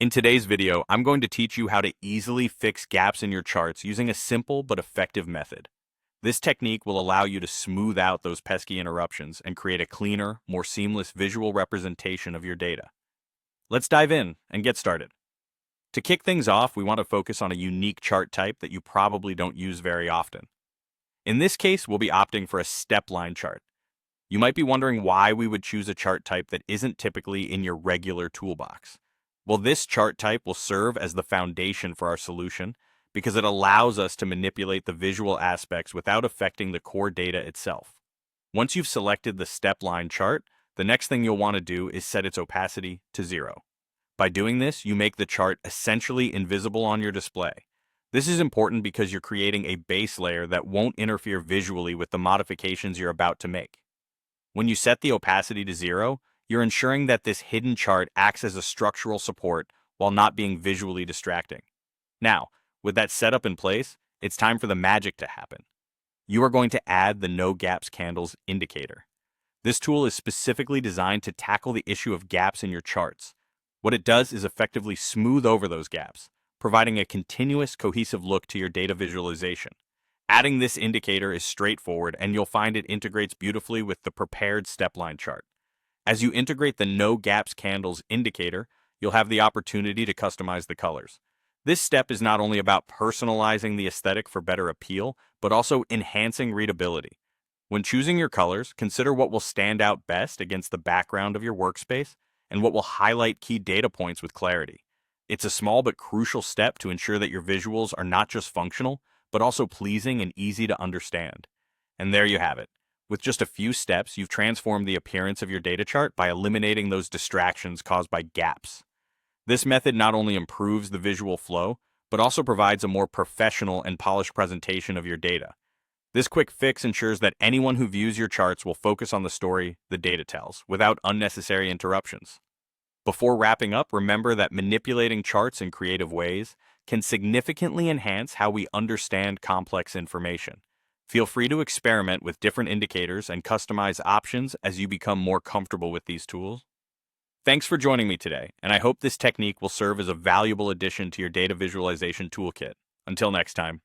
In today's video, I'm going to teach you how to easily fix gaps in your charts using a simple but effective method. This technique will allow you to smooth out those pesky interruptions and create a cleaner, more seamless visual representation of your data. Let's dive in and get started. To kick things off, we want to focus on a unique chart type that you probably don't use very often. In this case, we'll be opting for a step line chart. You might be wondering why we would choose a chart type that isn't typically in your regular toolbox. Well, this chart type will serve as the foundation for our solution because it allows us to manipulate the visual aspects without affecting the core data itself. Once you've selected the step line chart, the next thing you'll want to do is set its opacity to 0. By doing this, you make the chart essentially invisible on your display. This is important because you're creating a base layer that won't interfere visually with the modifications you're about to make. When you set the opacity to 0, you're ensuring that this hidden chart acts as a structural support while not being visually distracting. Now, with that setup in place, it's time for the magic to happen. You are going to add the No Gaps Candles indicator. This tool is specifically designed to tackle the issue of gaps in your charts. What it does is effectively smooth over those gaps, providing a continuous, cohesive look to your data visualization. Adding this indicator is straightforward, and you'll find it integrates beautifully with the prepared step line chart. As you integrate the No Gaps Candles indicator, you'll have the opportunity to customize the colors. This step is not only about personalizing the aesthetic for better appeal, but also enhancing readability. When choosing your colors, consider what will stand out best against the background of your workspace and what will highlight key data points with clarity. It's a small but crucial step to ensure that your visuals are not just functional, but also pleasing and easy to understand. And there you have it. With just a few steps, you've transformed the appearance of your data chart by eliminating those distractions caused by gaps. This method not only improves the visual flow, but also provides a more professional and polished presentation of your data. This quick fix ensures that anyone who views your charts will focus on the story the data tells, without unnecessary interruptions. Before wrapping up, remember that manipulating charts in creative ways can significantly enhance how we understand complex information. Feel free to experiment with different indicators and customize options as you become more comfortable with these tools. Thanks for joining me today, and I hope this technique will serve as a valuable addition to your data visualization toolkit. Until next time.